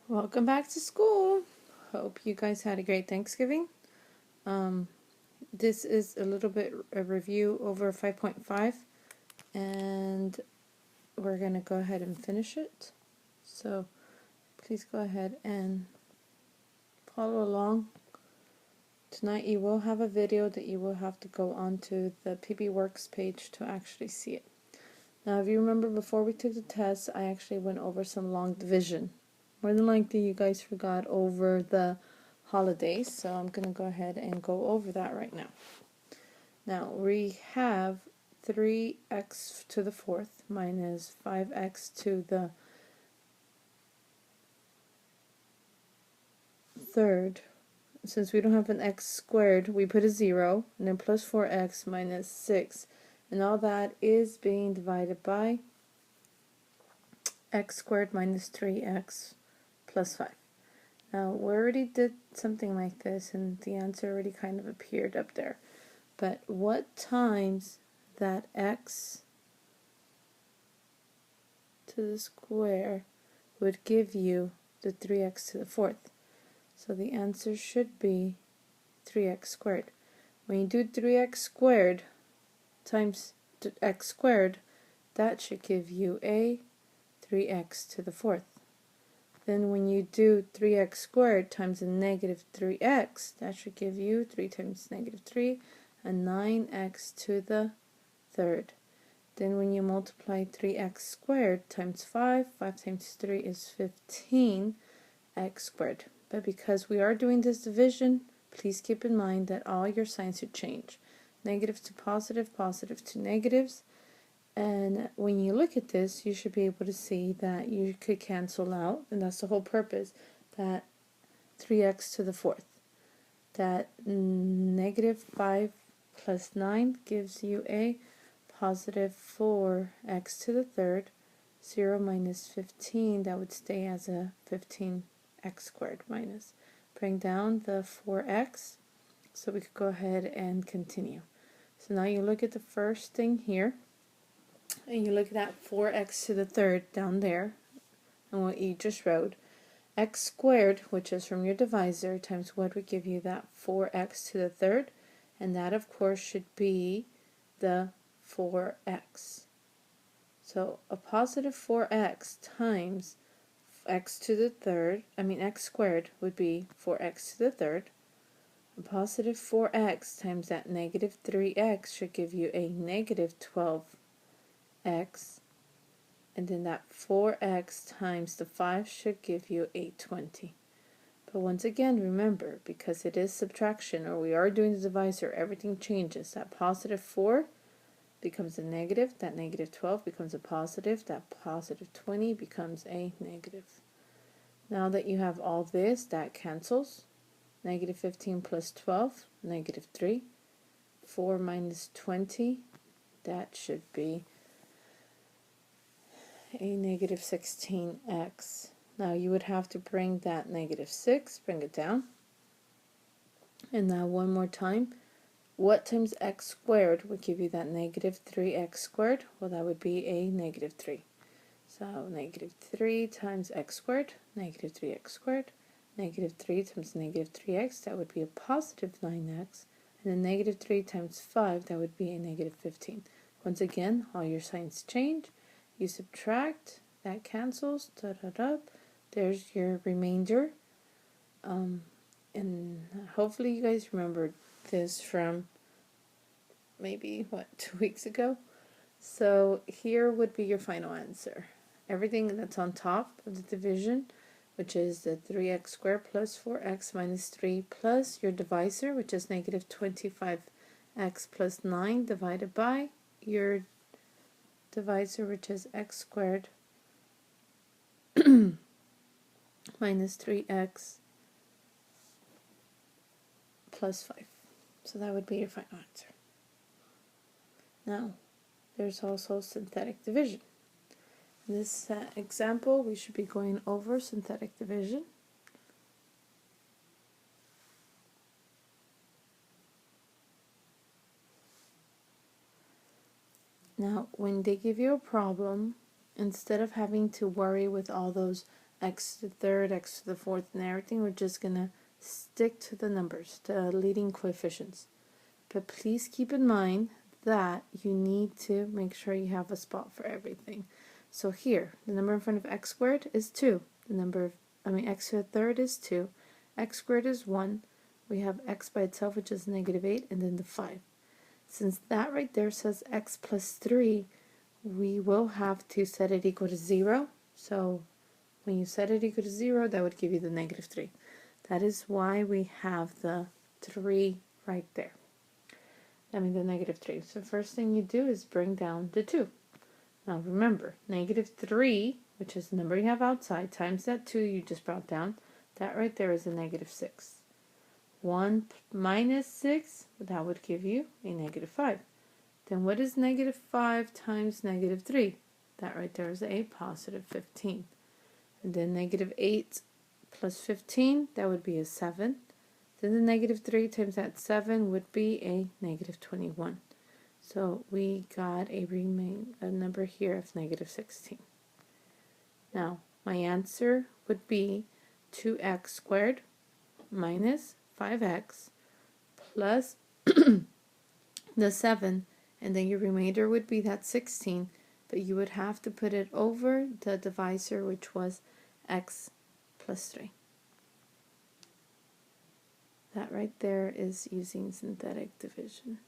Welcome back to school. Hope you guys had a great Thanksgiving. This is a little bit a review over 5.5, and we're going to go ahead and finish it. So please go ahead and follow along. Tonight you will have a video that you will have to go onto the PB Works page to actually see it. Now, if you remember, before we took the test, I actually went over some long division. More than likely, you guys forgot over the holidays, so I'm going to go ahead and go over that right now. Now, we have 3x to the fourth minus 5x to the third. Since we don't have an x squared, we put a 0, and then plus 4x minus 6. And all that is being divided by x squared minus 3x plus 5. Now, we already did something like this, and the answer already kind of appeared up there. But what times that x to the square would give you the 3x to the fourth? So the answer should be 3x squared. When you do 3x squared times x squared, that should give you a 3x to the fourth. Then when you do 3x squared times a negative 3x, that should give you 3 times negative 3, and 9x to the third. Then when you multiply 3x squared times 5, 5 times 3 is 15x squared. But because we are doing this division, please keep in mind that all your signs should change. Negative to positive, positive to negatives. And when you look at this, you should be able to see that you could cancel out, and that's the whole purpose, that 3x to the fourth. That negative 5 plus 9 gives you a positive 4x to the third. 0 minus 15, that would stay as a 15x squared minus. Bring down the 4x, so we could go ahead and continue. So now you look at the first thing here, and you look at that 4x to the third down there, and what you just wrote. X squared, which is from your divisor, times what would give you that 4x to the third, and that of course should be the 4x. So a positive 4x times x squared would be 4x to the third. A positive 4x times that negative 3x should give you a negative 12x. And then that 4x times the 5 should give you a 20. But once again, remember, because it is subtraction, or we are doing the divisor, everything changes. That positive 4 becomes a negative, that negative 12 becomes a positive, that positive 20 becomes a negative. Now that you have all this, that cancels. Negative 15 plus 12, negative 3. 4 minus 20, that should be a negative 16x. Now you would have to bring that negative 6, bring it down. And now one more time, what times x squared would give you that negative 3x squared? Well, that would be a negative 3. So negative 3 times x squared, negative 3x squared. Negative 3 times negative 3x, that would be a positive 9x. And then negative 3 times 5, that would be a negative 15. Once again, all your signs change. You subtract, that cancels, there's your remainder. And hopefully you guys remembered this from maybe, 2 weeks ago? So here would be your final answer. Everything that's on top of the division, which is the 3x squared plus 4x minus 3 plus your divisor, which is negative 25x plus 9 divided by your divisor, which is x squared minus 3x plus 5. So that would be your final answer. Now, there's also synthetic division. In this example, we should be going over synthetic division. Now, when they give you a problem, instead of having to worry with all those x to the third, x to the fourth, and everything. We're just going to stick to the numbers, the leading coefficients. But please keep in mind that you need to make sure you have a spot for everything. So here, the number in front of x squared is 2. The number of, x to the third is 2. X squared is 1. We have x by itself, which is negative 8, and then the 5. Since that right there says x plus 3, we will have to set it equal to 0. So when you set it equal to 0, that would give you the negative 3. That is why we have the 3 right there. The negative 3. So first thing you do is bring down the 2. Now remember, negative 3, which is the number you have outside, times that 2 you just brought down, that right there is a negative 6. 1 minus 6, that would give you a negative 5. Then what is negative 5 times negative 3? That right there is a positive 15. And then negative 8 plus 15, that would be a 7. Then the negative 3 times that 7 would be a negative 21. So we got a number here of negative 16. Now, my answer would be 2x squared minus 5x plus the 7, and then your remainder would be that 16, but you would have to put it over the divisor, which was x plus 3. That right there is using synthetic division.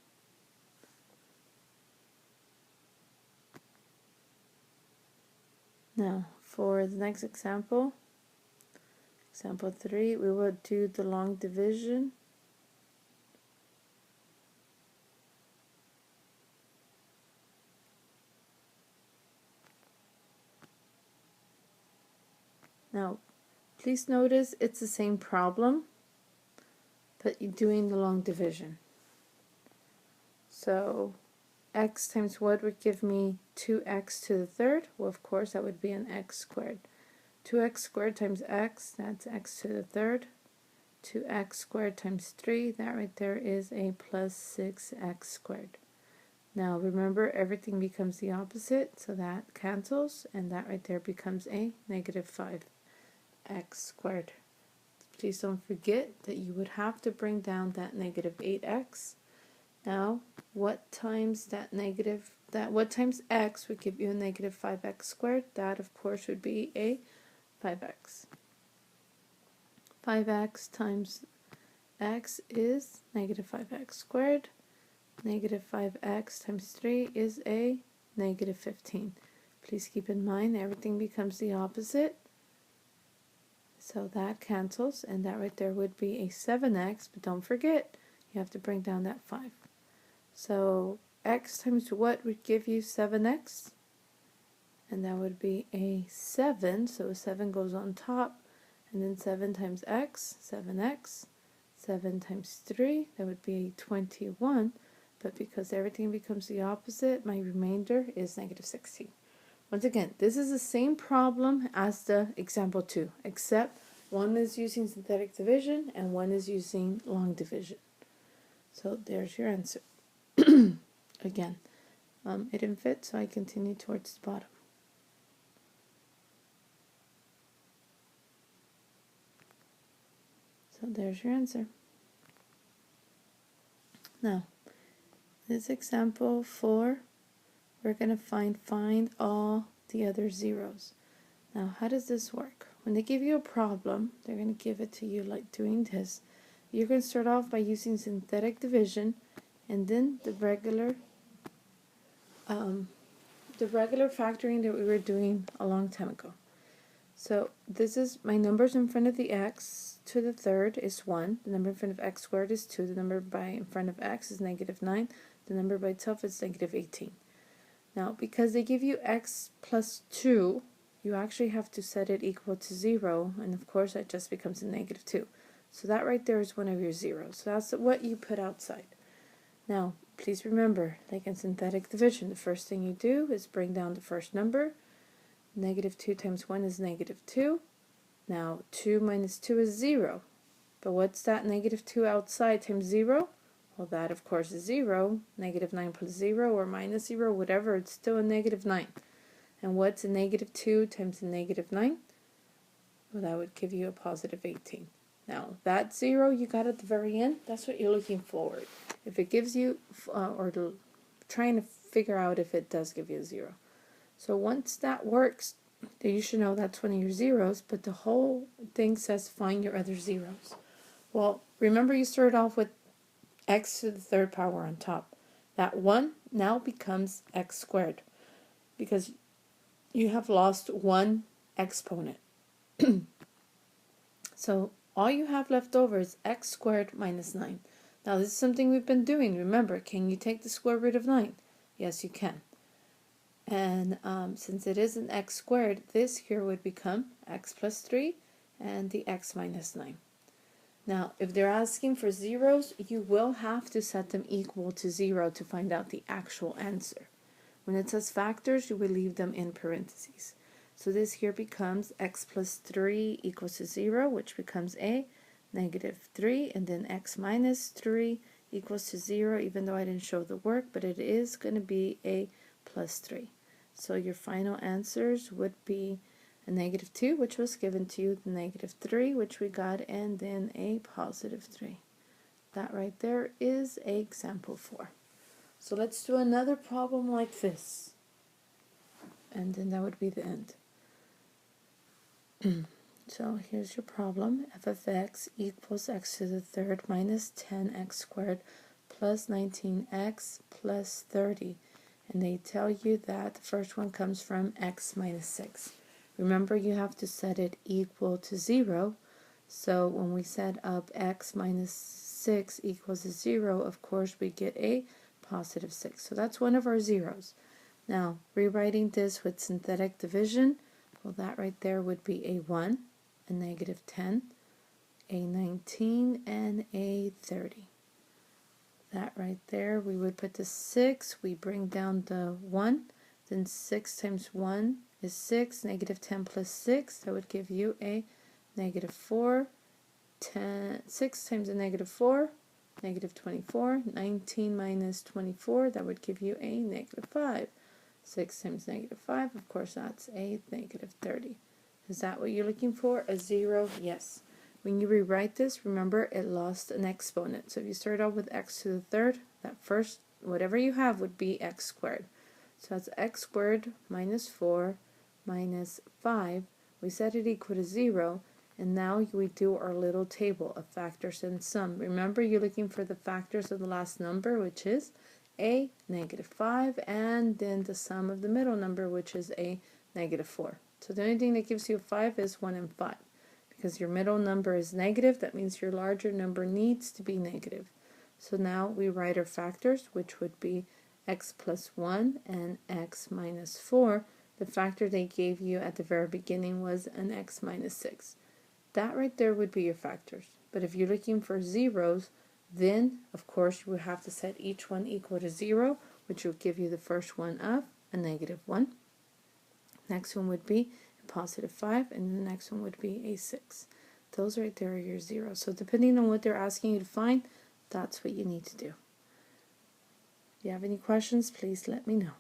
Now, for the next example, example 3, we will do the long division. Now, please notice it's the same problem, but you're doing the long division. So x times what would give me 2x to the third? Well, of course, that would be an x squared. 2x squared times x, that's x to the third. 2x squared times 3, that right there is a plus 6x squared. Now remember, everything becomes the opposite, so that cancels, and that right there becomes a negative 5x squared. Please don't forget that you would have to bring down that negative 8x. Now, what times x would give you a negative 5x squared? That, of course, would be a 5x. 5x times x is negative 5x squared. Negative 5x times 3 is a negative 15. Please keep in mind everything becomes the opposite. So that cancels, and that right there would be a 7x, but don't forget, you have to bring down that 5. So x times what would give you 7x? And that would be a 7, so a 7 goes on top, and then 7 times x, 7x, 7 times 3, that would be 21, but because everything becomes the opposite, my remainder is negative 16. Once again, this is the same problem as the example 2, except one is using synthetic division and one is using long division. So there's your answer. Again, it didn't fit, so I continue towards the bottom. So there's your answer. Now, this example 4, we're going to find all the other zeros. Now, how does this work? When they give you a problem, they're going to give it to you like doing this. You're going to start off by using synthetic division, and then the regular factoring that we were doing a long time ago. So this is my numbers in front of the x to the third is 1. The number in front of x squared is 2. The number in front of x is negative 9. The number by itself is negative 18. Now, because they give you x plus 2, you actually have to set it equal to 0, and of course that just becomes a negative 2. So that right there is one of your zeros. So that's what you put outside. Now, please remember, like in synthetic division, the first thing you do is bring down the first number. Negative 2 times 1 is negative 2. Now, 2 minus 2 is 0. But what's that negative 2 outside times 0? Well, that, of course, is 0. Negative 9 plus 0 or minus 0, whatever, it's still a negative 9. And what's a negative 2 times a negative 9? So that would give you a positive 18. Now, that 0 you got at the very end, that's what you're looking for. If it gives you, trying to figure out if it does give you a 0. So once that works, then you should know that's one of your zeros, but the whole thing says find your other zeros. Well, remember you started off with x to the third power on top. That 1 now becomes x squared because you have lost one exponent. So all you have left over is x squared minus 9. Now this is something we've been doing. Remember, can you take the square root of 9? Yes, you can. And since it is an x squared, this here would become x plus 3 and the x minus 9. Now, if they're asking for zeros, you will have to set them equal to 0 to find out the actual answer. When it says factors, you will leave them in parentheses. So this here becomes x plus 3 equals to 0, which becomes a negative 3, and then x minus 3 equals to 0, even though I didn't show the work, but it is going to be a plus 3. So your final answers would be a negative 2, which was given to you, the negative 3, which we got, and then a positive 3. That right there is example 4. So let's do another problem like this. And then that would be the end. So here's your problem. f of x equals x to the third minus 10x squared plus 19x plus 30. And they tell you that the first one comes from x minus 6. Remember, you have to set it equal to 0. So when we set up x minus 6 equals to 0, of course we get a positive 6. So that's one of our zeros. Now, rewriting this with synthetic division, well, that right there would be a 1, a negative 10, a 19, and a 30. That right there, we would put the 6, we bring down the 1, then 6 times 1 is 6, negative 10 plus 6, that would give you a negative 4, 6 times a negative 4, negative 24, 19 minus 24, that would give you a negative 5. 6 times negative 5, of course that's a negative 30. Is that what you're looking for? A 0? Yes. When you rewrite this, remember it lost an exponent. So if you start out with x to the third, that first, whatever you have would be x squared. So that's x squared minus 4 minus 5. We set it equal to 0, and now we do our little table of factors and sum. Remember, you're looking for the factors of the last number, which is a negative 5, and then the sum of the middle number, which is a negative 4. So the only thing that gives you a 5 is 1 and 5. Because your middle number is negative, that means your larger number needs to be negative. So now we write our factors, which would be x plus 1 and x minus 4. The factor they gave you at the very beginning was an x minus 6. That right there would be your factors. But if you're looking for zeros, then of course you would have to set each one equal to 0, which will give you the first one of a negative 1. Next one would be a positive 5, and the next one would be a 6. Those right there are your zeros. So depending on what they're asking you to find, that's what you need to do. If you have any questions, please let me know.